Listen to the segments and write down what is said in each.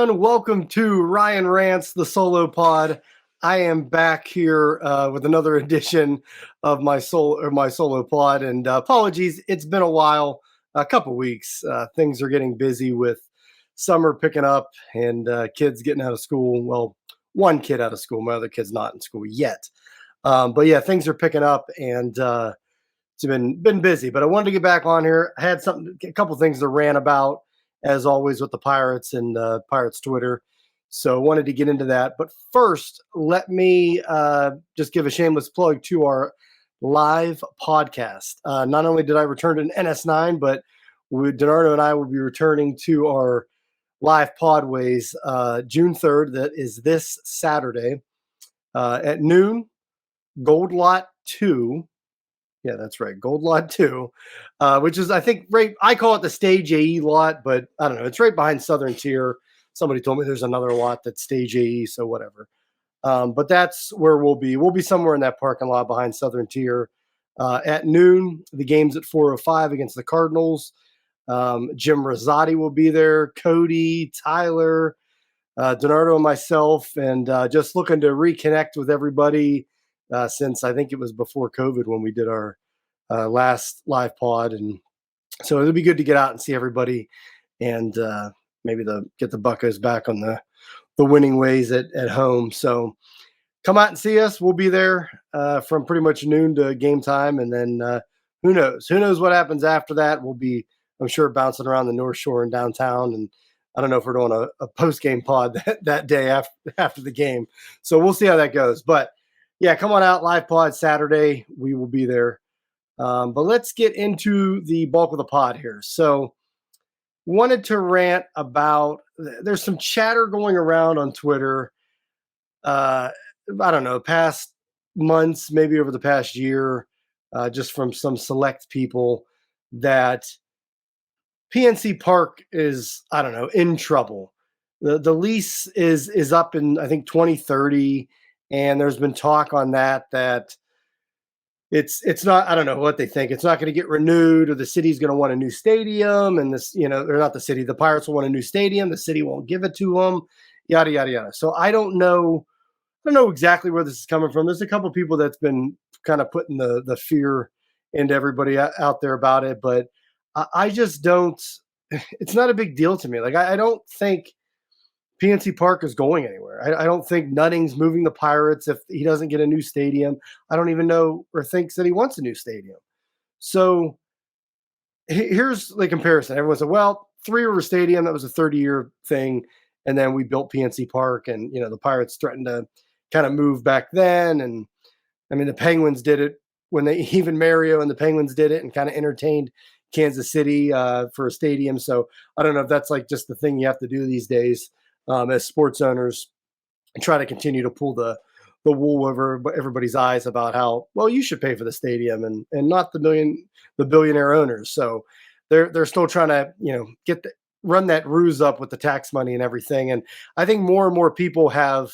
Welcome to Ryan Rants, the solo pod. I am back here with another edition of my solo pod, and apologies, it's been a while, a couple weeks. Things are getting busy with summer picking up and kids getting out of school. Well, one kid out of school, my other kid's not in school yet. But yeah, things are picking up, and it's been busy. But I wanted to get back on here. I had a couple things to rant about, as always, with the Pirates and Pirates Twitter. So wanted to get into that. But first, let me just give a shameless plug to our live podcast. Not only did I return to an NS9, but Donardo and I will be returning to our live podways June 3rd. That is this Saturday at noon, Gold Lot 2. Yeah, that's right. Gold Lot 2, which is, I think, right. I call it the Stage AE lot, but I don't know. It's right behind Southern Tier. Somebody told me there's another lot that's Stage AE, so whatever. But that's where we'll be. We'll be somewhere in that parking lot behind Southern Tier at noon. The game's at 4:05 against the Cardinals. Jim Rosati will be there. Cody, Tyler, Donardo, and myself, and just looking to reconnect with everybody. Since I think it was before COVID when we did our last live pod. And so it'll be good to get out and see everybody and maybe get the Buccos back on the winning ways at home. So come out and see us. We'll be there from pretty much noon to game time. And then who knows? Who knows what happens after that? We'll be, I'm sure, bouncing around the North Shore and downtown. And I don't know if we're doing a post-game pod that day after the game. So we'll see how that goes. But yeah, come on out, live pod Saturday. We will be there. But let's get into the bulk of the pod here. So wanted to rant about, there's some chatter going around on Twitter. I don't know, past months, maybe over the past year, just from some select people, that PNC Park is, I don't know, in trouble. The lease is up in, I think, 2030. And there's been talk on that it's not, I don't know what they think. It's not going to get renewed, or the city's going to want a new stadium. And this, they're not the city. The Pirates will want a new stadium. The city won't give it to them, yada, yada, yada. So I don't know exactly where this is coming from. There's a couple of people that's been kind of putting the fear into everybody out there about it. But I just don't, it's not a big deal to me. Like, I don't think PNC Park is going anywhere. I don't think Nutting's moving the Pirates if he doesn't get a new stadium. I don't even know or thinks that he wants a new stadium. So here's the comparison. Everyone said, well, Three River Stadium, that was a 30-year thing. And then we built PNC Park, and, the Pirates threatened to kind of move back then. And I mean, the Penguins did it when even Mario and the Penguins did it and kind of entertained Kansas City for a stadium. So I don't know if that's like just the thing you have to do these days. As sports owners, and try to continue to pull the wool over everybody's eyes about how, well, you should pay for the stadium and not the billionaire owners. So they're still trying to run that ruse up with the tax money and everything. And I think more and more people have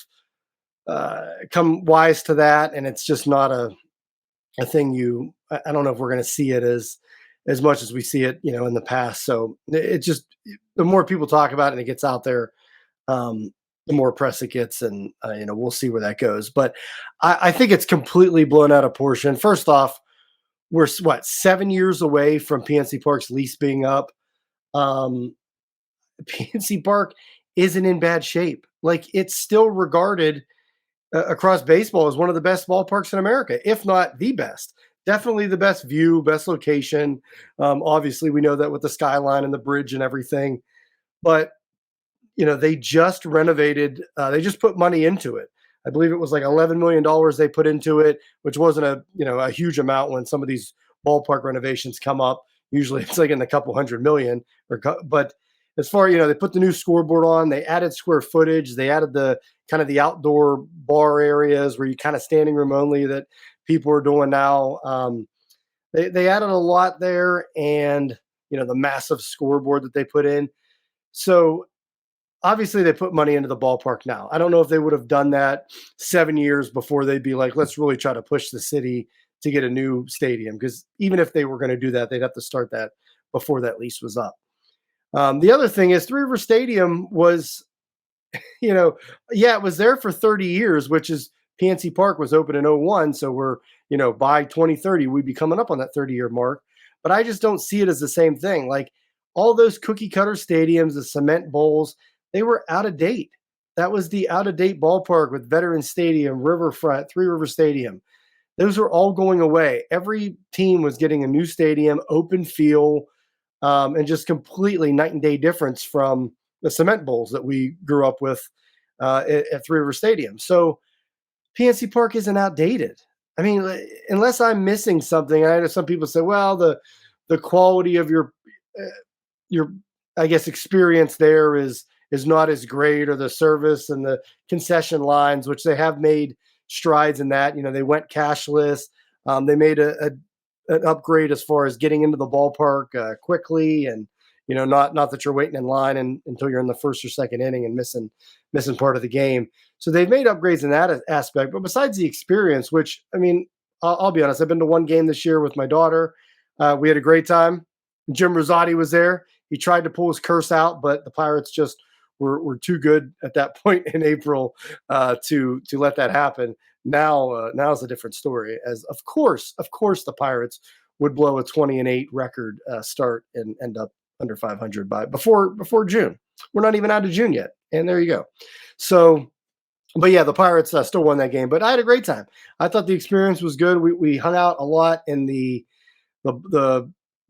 come wise to that, and it's just not a thing I don't know if we're going to see it as much as we see it in the past. So it just, the more people talk about it and it gets out there, the more press it gets, and we'll see where that goes. But I think it's completely blown out of proportion. First off, we're 7 years away from PNC Park's lease being up. PNC Park isn't in bad shape. Like, it's still regarded across baseball as one of the best ballparks in America, if not the best. Definitely the best view, best location. Obviously, we know that with the skyline and the bridge and everything. But they just renovated. They just put money into it. I believe it was like $11 million they put into it, which wasn't a huge amount when some of these ballpark renovations come up. Usually it's like in the couple hundred million. But as far they put the new scoreboard on. They added square footage. They added the kind of the outdoor bar areas where you kind of standing room only that people are doing now. They added a lot there, and the massive scoreboard that they put in. So obviously they put money into the ballpark now. I don't know if they would have done that 7 years before they'd be like, let's really try to push the city to get a new stadium. Because even if they were going to do that, they'd have to start that before that lease was up. The other thing is Three River Stadium was, yeah, it was there for 30 years, which is PNC Park was open in '01. So we're, by 2030, we'd be coming up on that 30-year mark. But I just don't see it as the same thing. Like all those cookie cutter stadiums, the cement bowls, they were out of date. That was the out of date ballpark with Veterans Stadium, Riverfront, Three River Stadium. Those were all going away. Every team was getting a new stadium, open field, and just completely night and day difference from the cement bowls that we grew up with at Three River Stadium. So PNC Park isn't outdated. I mean, unless I'm missing something. I know some people say, well, the quality of your I guess experience there is not as great, or the service and the concession lines, which they have made strides in that. They went cashless. They made an upgrade as far as getting into the ballpark quickly, and not that you're waiting in line until you're in the first or second inning and missing part of the game. So they've made upgrades in that aspect. But besides the experience, which I mean, I'll be honest, I've been to one game this year with my daughter. We had a great time. Jim Rosati was there. He tried to pull his curse out, but the Pirates just were too good at that point in April to let that happen. Now's a different story. As of course, the Pirates would blow a 20-8 record start and end up under 500 before June. We're not even out of June yet, and there you go. So, but yeah, the Pirates still won that game. But I had a great time. I thought the experience was good. We hung out a lot in the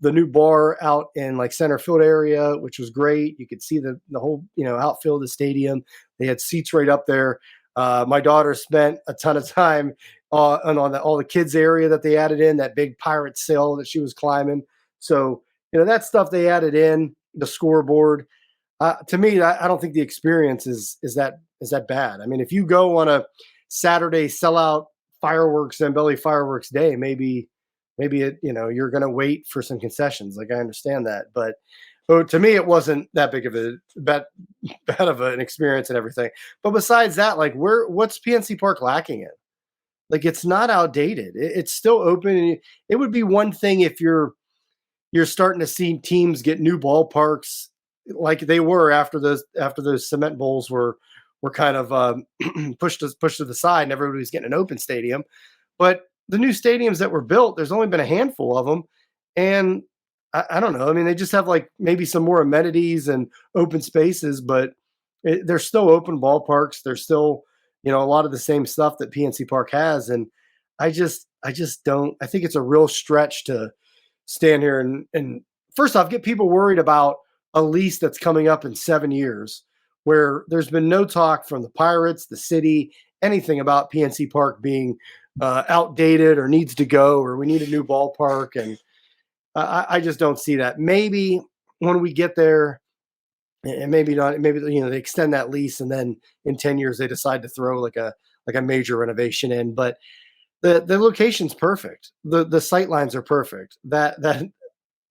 new bar out in like center field area, which was great. You could see the whole outfield of the stadium. They had seats right up there. My daughter spent a ton of time on all the kids area that they added in, that big pirate sail that she was climbing. So that stuff they added in, the scoreboard. To me, I don't think the experience is that bad. I mean, if you go on a Saturday sellout fireworks and belly fireworks day, maybe you're going to wait for some concessions. Like I understand that, but to me, it wasn't that big of a bad of an experience and everything. But besides that, like what's PNC Park lacking in? Like it's not outdated. It's still open. And it would be one thing if you're starting to see teams get new ballparks like they were after those cement bowls were kind of pushed to the side and everybody's getting an open stadium. But the new stadiums that were built, there's only been a handful of them. And I don't know. I mean, they just have like maybe some more amenities and open spaces, but they're still open ballparks. They're still, a lot of the same stuff that PNC Park has. And I just don't, I think it's a real stretch to stand here and first off, get people worried about a lease that's coming up in 7 years where there's been no talk from the Pirates, the city, anything about PNC Park being outdated or needs to go, or we need a new ballpark. And I just don't see that. Maybe when we get there, and maybe not, maybe they extend that lease and then in 10 years they decide to throw like a major renovation in. But the location's perfect. The sight lines are perfect. That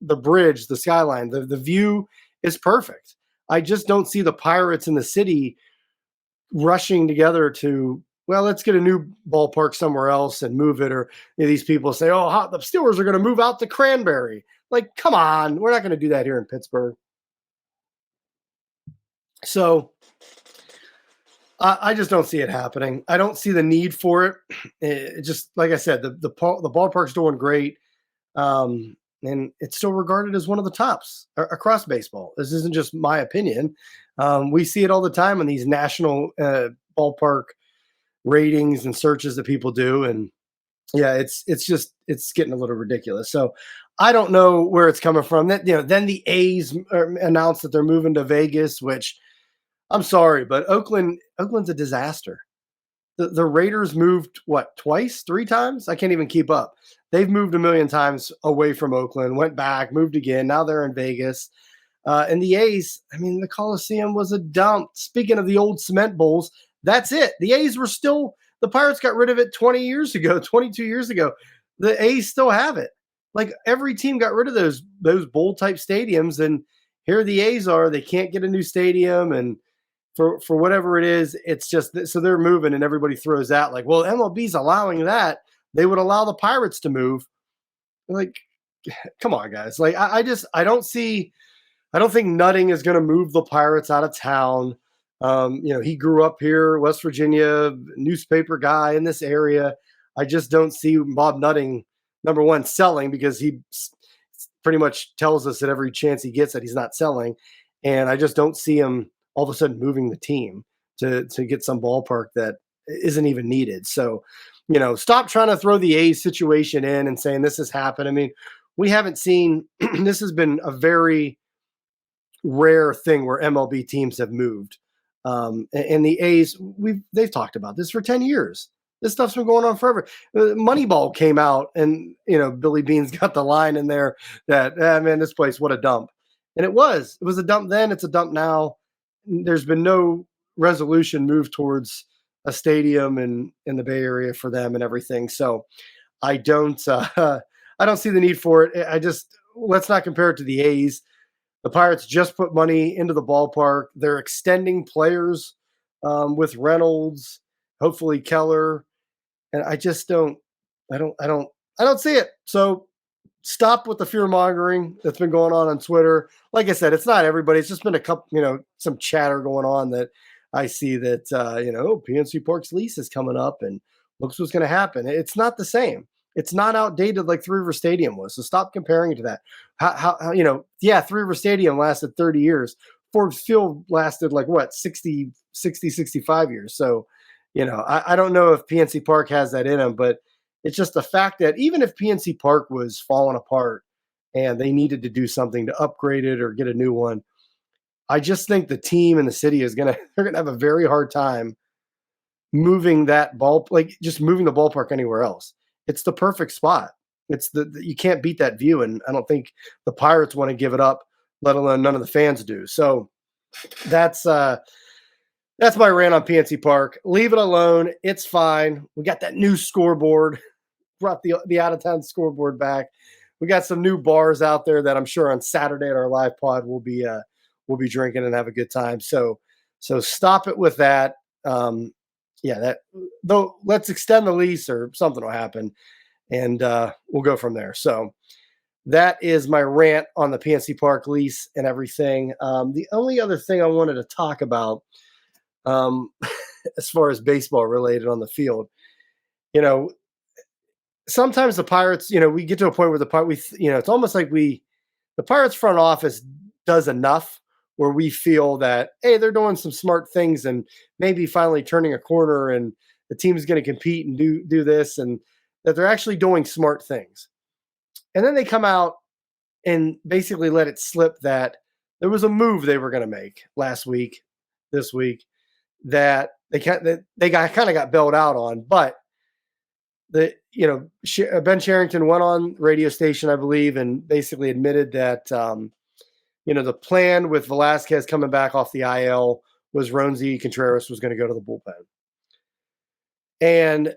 the bridge, the skyline, the view is perfect. I just don't see the Pirates in the city rushing together to, well, let's get a new ballpark somewhere else and move it. Or these people say, oh, the Steelers are going to move out to Cranberry. Like, come on, we're not going to do that here in Pittsburgh. So I just don't see it happening. I don't see the need for it. It just, like I said, the ballpark's doing great. And it's still regarded as one of the tops across baseball. This isn't just my opinion. We see it all the time in these national ballpark ratings and searches that people do. And yeah, it's getting a little ridiculous. So I don't know where it's coming from. Then the A's announced that they're moving to Vegas, which I'm sorry, but Oakland's a disaster. The Raiders moved what, twice, three times? I can't even keep up. They've moved a million times away from Oakland, went back, moved again. Now they're in Vegas. And the A's, I mean, the Coliseum was a dump. Speaking of the old cement bowls, that's it. The A's were still, the Pirates got rid of it 20 years ago, 22 years ago. The A's still have it. Like every team got rid of those bowl type stadiums, and here the A's are. They can't get a new stadium, and for whatever it is, it's just so they're moving, and everybody throws out like, well, MLB's allowing that. They would allow the Pirates to move. Like, come on, guys. Like, I don't see. I don't think Nutting is going to move the Pirates out of town. He grew up here, West Virginia, newspaper guy in this area. I just don't see Bob Nutting, number one, selling, because he pretty much tells us that every chance he gets that he's not selling. And I just don't see him all of a sudden moving the team to get some ballpark that isn't even needed. So, stop trying to throw the A's situation in and saying this has happened. I mean, we haven't seen, this has been a very rare thing where MLB teams have moved. And the A's, they've talked about this for 10 years. This stuff's been going on forever. Moneyball came out, and Billy Bean's got the line in there that, man, this place, what a dump. And it was a dump then. It's a dump now. There's been no resolution moved towards a stadium in the Bay Area for them and everything. So I don't see the need for it. Let's not compare it to the A's. The Pirates just put money into the ballpark. They're extending players with Reynolds, hopefully Keller, and I don't see it. So stop with the fear mongering that's been going on Twitter. Like I said, it's not everybody. It's just been a couple, some chatter going on that I see that PNC Park's lease is coming up and looks what's going to happen. It's not the same. It's not outdated like Three River Stadium was. So stop comparing it to that. Three River Stadium lasted 30 years. Ford Field lasted 60, 65 years. So, I don't know if PNC Park has that in them, but it's just the fact that even if PNC Park was falling apart and they needed to do something to upgrade it or get a new one, I just think the team and the city they're going to have a very hard time moving that ball, just moving the ballpark anywhere else. It's the perfect spot. You can't beat that view, and I don't think the Pirates want to give it up, let alone none of the fans do. So that's my rant on PNC Park. Leave it alone. It's fine. We got that new scoreboard. Brought the out of town scoreboard back. We got some new bars out there that I'm sure on Saturday at our live pod we'll be drinking and have a good time. So stop it with that. Let's extend the lease or something will happen, and we'll go from there. So that is my rant on the PNC Park lease and everything. The only other thing I wanted to talk about, as far as baseball related on the field, sometimes the Pirates, we get to a point where the Pirates, it's almost like the Pirates front office does enough where we feel that, hey, they're doing some smart things and maybe finally turning a corner and the team is going to compete and do this, and that they're actually doing smart things. And then they come out and basically let it slip that there was a move they were going to make this week, that they kind of got bailed out on. But Ben Sherrington went on radio station, I believe, and basically admitted that the plan with Velasquez coming back off the IL was Roansy Contreras was going to go to the bullpen. And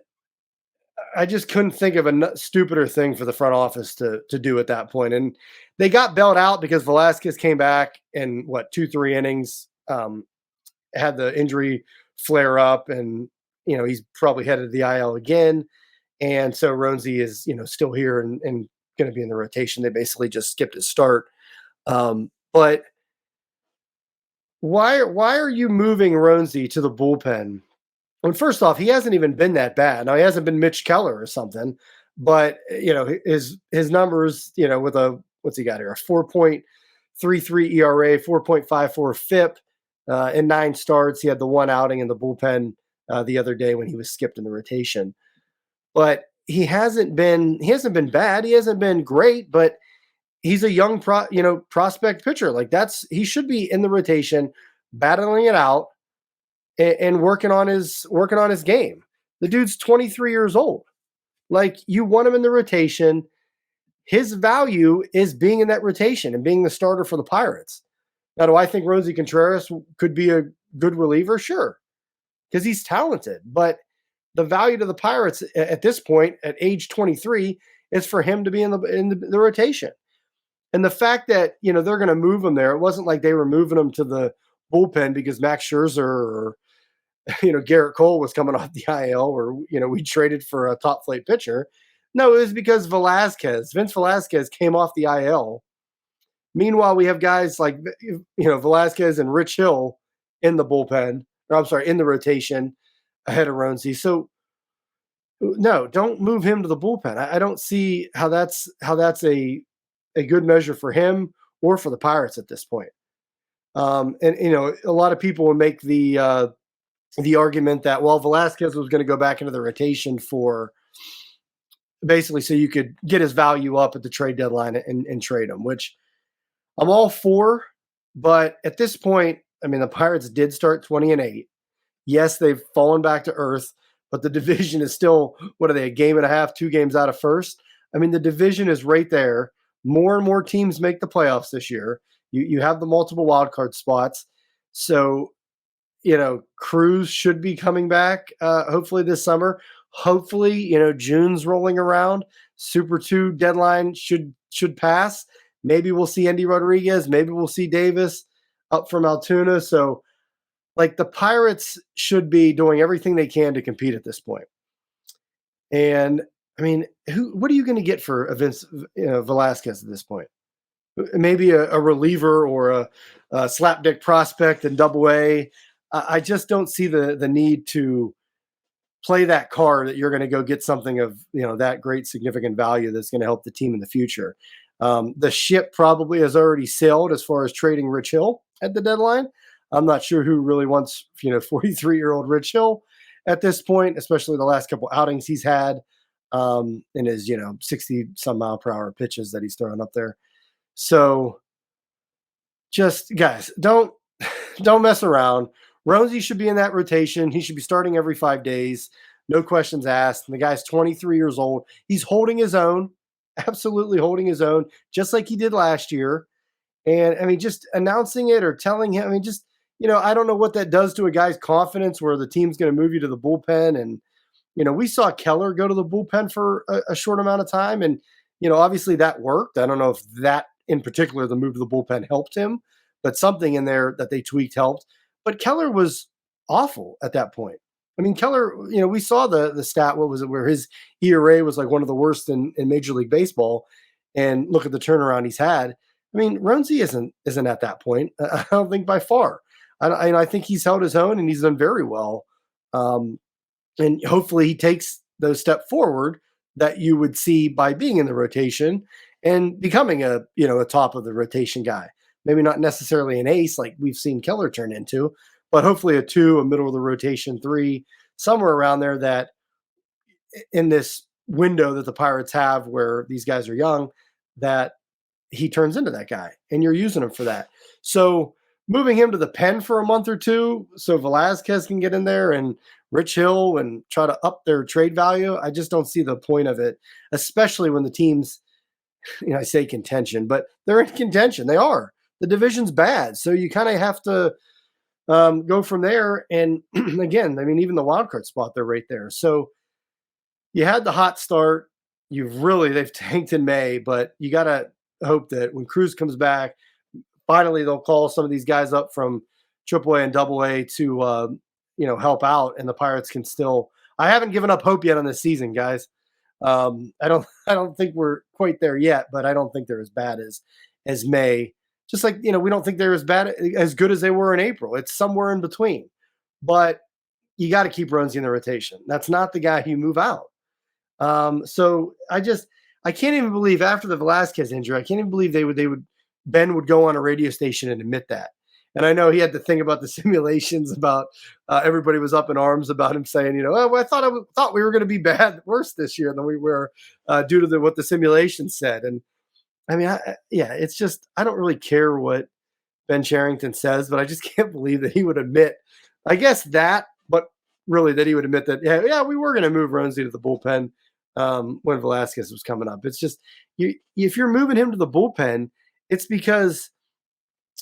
I just couldn't think of a stupider thing for the front office to do at that point. And they got bailed out because Velasquez came back in 2-3 innings, had the injury flare up, and he's probably headed to the IL again. And so Roansy is still here and going to be in the rotation. They basically just skipped his start. But why are you moving Roansy to the bullpen? Well, first off, he hasn't even been that bad. Now, he hasn't been Mitch Keller or something, but his numbers, with what's he got here? A 4.33 ERA, 4.54 FIP, in 9 starts. He had the one outing in the bullpen the other day when he was skipped in the rotation. But he hasn't been bad. He hasn't been great, but he's a young prospect pitcher. He should be in the rotation, battling it out and working on his game. The dude's 23 years old. Like, you want him in the rotation. His value is being in that rotation and being the starter for the Pirates. Now, do I think Rosie Contreras could be a good reliever? Sure, because he's talented. But the value to the Pirates at this point, at age 23, is for him to be in the rotation. And the fact that, they're going to move him there, it wasn't like they were moving him to the bullpen because Max Scherzer or, Garrett Cole was coming off the IL, or, we traded for a top flight pitcher. No, it was because Vince Velasquez came off the IL. Meanwhile, we have guys like, Velasquez and Rich Hill in the bullpen, or I'm sorry, in the rotation ahead of Roansy. So no, don't move him to the bullpen. I don't see how that's a good measure for him or for the Pirates at this point. And a lot of people will make the argument that, well, Velasquez was going to go back into the rotation for basically so you could get his value up at the trade deadline and trade him, which I'm all for. But at this point, I mean, the Pirates did start 20-8. Yes, they've fallen back to earth, but the division is still, what are they, a game and a half, 2 games out of first? I mean, the division is right there. More and more teams make the playoffs this year. You have the multiple wild card spots. So, Cruz should be coming back hopefully this summer. Hopefully, June's rolling around. Super 2 deadline should pass. Maybe we'll see Andy Rodriguez. Maybe we'll see Davis up from Altoona. So, like, the Pirates should be doing everything they can to compete at this point. And, I mean, what are you going to get for Vince Velasquez at this point? Maybe a reliever or a slapdick prospect in Double-A. I just don't see the need to play that card that you're going to go get something of that great significant value that's going to help the team in the future. The ship probably has already sailed as far as trading Rich Hill at the deadline. I'm not sure who really wants 43-year-old Rich Hill at this point, especially the last couple outings he's had in his 60 some mile per hour pitches that he's throwing up there. So just guys, don't mess around. Rosie should be in that rotation. He should be starting every 5 days. No questions asked. And the guy's 23 years old. He's holding his own, absolutely holding his own, just like he did last year. And I mean, just announcing it or telling him, I mean, just, I don't know what that does to a guy's confidence where the team's going to move you to the bullpen. And, we saw Keller go to the bullpen for a short amount of time. And, obviously that worked. I don't know if that in particular, the move to the bullpen helped him, but something in there that they tweaked helped. But Keller was awful at that point. I mean, Keller, we saw the stat, what was it, where his ERA was like one of the worst in Major League Baseball. And look at the turnaround he's had. I mean, Roansy isn't at that point. I don't think by far. I think he's held his own and he's done very well. And hopefully he takes those steps forward that you would see by being in the rotation and becoming a top of the rotation guy. Maybe not necessarily an ace like we've seen Keller turn into, but hopefully a 2, a middle of the rotation 3, somewhere around there, that in this window that the Pirates have where these guys are young, that he turns into that guy and you're using him for that. So moving him to the pen for a month or 2 so Velasquez can get in there and Rich Hill and try to up their trade value, I just don't see the point of it, especially when the team's, I say contention, but they're in contention. They are. The division's bad. So you kind of have to go from there. And again, I mean, even the wild card spot, they're right there. So you had the hot start. They've tanked in May, but you got to hope that when Cruz comes back, finally they'll call some of these guys up from AAA and Double-A to, help out, and the Pirates can still. I haven't given up hope yet on this season, guys. I don't think we're quite there yet, but I don't think they're as bad as May. Just like, we don't think they're as good as they were in April. It's somewhere in between. But you got to keep Roansy in the rotation. That's not the guy you move out. So I can't even believe after the Velasquez injury, I can't even believe Ben would go on a radio station and admit that. And I know he had the thing about the simulations about everybody was up in arms about him saying, I thought we were going to be worse this year than we were due to what the simulation said. And I mean, it's just, I don't really care what Ben Cherington says, but I just can't believe that he would admit, I guess that, but really that he would admit that, yeah, we were going to move Ronesy to the bullpen when Velasquez was coming up. It's just if you're moving him to the bullpen, it's because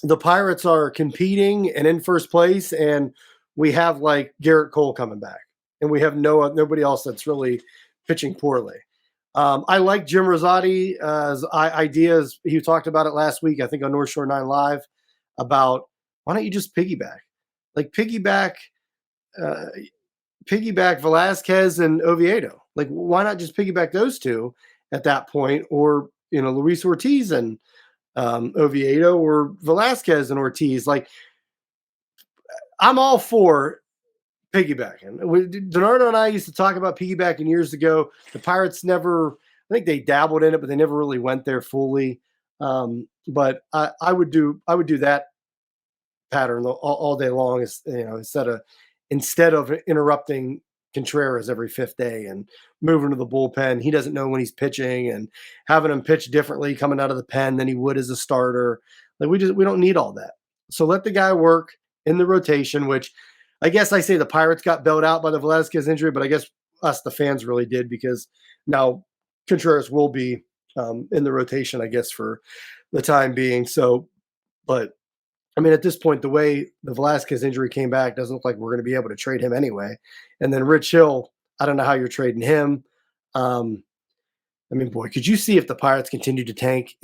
the Pirates are competing and in first place, and we have like Garrett Cole coming back, and we have nobody else that's really pitching poorly. I like Jim Rosati's ideas. He talked about it last week, I think, on North Shore 9 Live, about why don't you just piggyback? Like uh, piggyback Velasquez and Oviedo. Like, why not just piggyback those two at that point? Or, Luis Ortiz and Oviedo, or Velasquez and Ortiz. Like, I'm all for piggybacking. Donardo and I used to talk about piggybacking years ago. The Pirates never, I think they dabbled in it, but they never really went there fully. But I would do that pattern all day long, instead of interrupting Contreras every fifth day and moving to the bullpen. He doesn't know when he's pitching, and having him pitch differently coming out of the pen than he would as a starter. Like, we don't need all that. So let the guy work in the rotation, which I guess I say the Pirates got bailed out by the Velasquez injury, but I guess us, the fans, really did, because now Contreras will be in the rotation, I guess, for the time being. So, but I mean, at this point, the way the Velasquez injury came back, doesn't look like we're going to be able to trade him anyway. And then Rich Hill, I don't know how you're trading him. I mean, boy, could you see if the Pirates continue to tank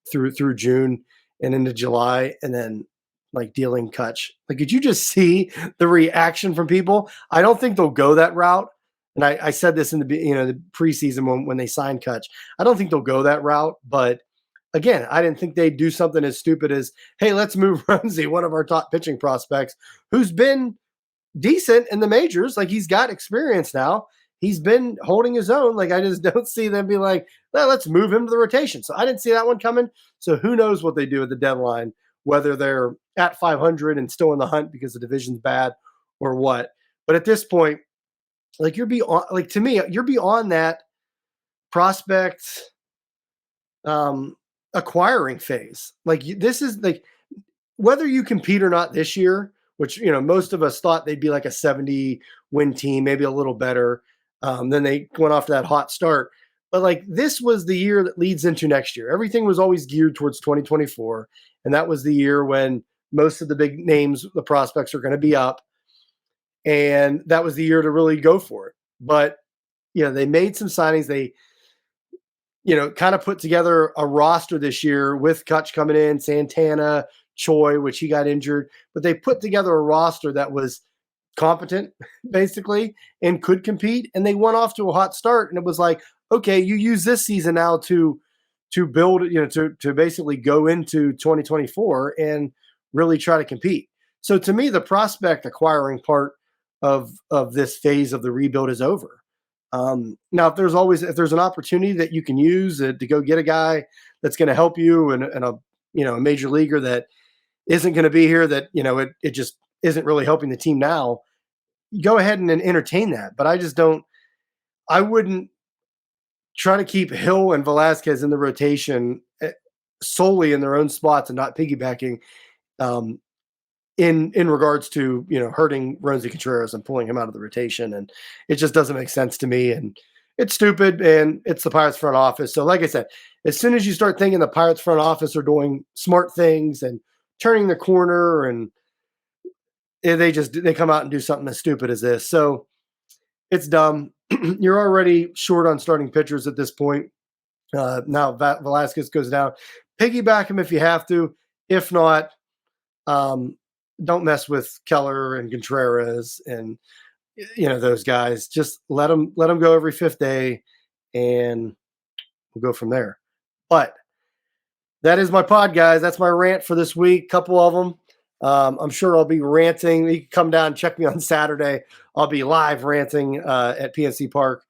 through June and into July, and then like dealing Kutch? Like, could you just see the reaction from people? I don't think they'll go that route. And I said this in the preseason when they signed Kutch. I don't think they'll go that route, but again, I didn't think they'd do something as stupid as, hey, let's move Rumsey, one of our top pitching prospects, who's been decent in the majors. Like, he's got experience now. He's been holding his own. Like, I just don't see them be like, well, let's move him to the rotation. So I didn't see that one coming. So who knows what they do at the deadline, whether they're at 500 and still in the hunt because the division's bad or what. But at this point, like, to me, you're beyond that prospect acquiring phase. Like, this is like, whether you compete or not this year, which, most of us thought they'd be like a 70 win team, maybe a little better. Then they went off to that hot start. But like, this was the year that leads into next year. Everything was always geared towards 2024. And that was the year when most of the big names, the prospects, are going to be up. And that was the year to really go for it. But, they made some signings. They, kind of put together a roster this year with Kutch coming in, Santana, Choi, which he got injured. But they put together a roster that was competent, basically, and could compete. And they went off to a hot start. And it was like, okay, you use this season now to build, to basically go into 2024 and really try to compete. So to me, the prospect acquiring part of this phase of the rebuild is over. Now, if there's an opportunity that you can use to go get a guy that's going to help you, and a major leaguer that isn't going to be here, that, it just isn't really helping the team now, go ahead and entertain that. But I wouldn't try to keep Hill and Velasquez in the rotation solely in their own spots and not piggybacking in regards to, hurting Ronesy Contreras and pulling him out of the rotation. And it just doesn't make sense to me. And it's stupid, and it's the Pirates front office. So like I said, as soon as you start thinking the Pirates front office are doing smart things and turning the corner, and they come out and do something as stupid as this. So it's dumb. You're already short on starting pitchers at this point. Now Velasquez goes down. Piggyback him if you have to. If not, don't mess with Keller and Contreras and those guys. Just let them go every fifth day, and we'll go from there. But that is my pod, guys. That's my rant for this week. Couple of them. I'm sure I'll be ranting. You can come down and check me on Saturday. I'll be live ranting at PNC Park,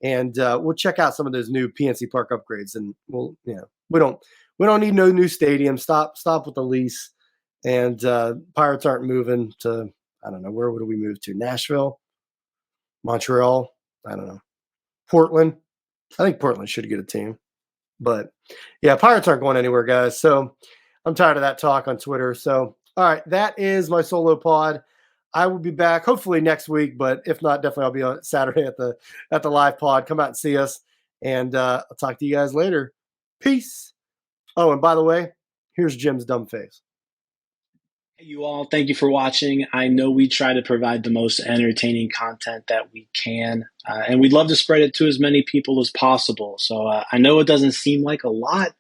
and we'll check out some of those new PNC Park upgrades. And we don't need no new stadium. Stop with the lease. And Pirates aren't moving to, I don't know, where would we move to? Nashville, Montreal, I don't know, Portland. I think Portland should get a team. But yeah, Pirates aren't going anywhere, guys. So I'm tired of that talk on Twitter. So, all right, that is my solo pod. I will be back hopefully next week, but if not, definitely I'll be on Saturday at the live pod. Come out and see us, and I'll talk to you guys later. Peace. Oh, and by the way, here's Jim's dumb face. Hey, you all, thank you for watching. I know we try to provide the most entertaining content that we can, and we'd love to spread it to as many people as possible. So I know it doesn't seem like a lot,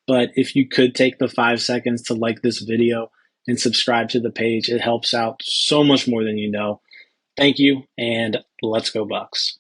but if you could take the 5 seconds to like this video and subscribe to the page, it helps out so much more than you know. Thank you, and let's go Bucks.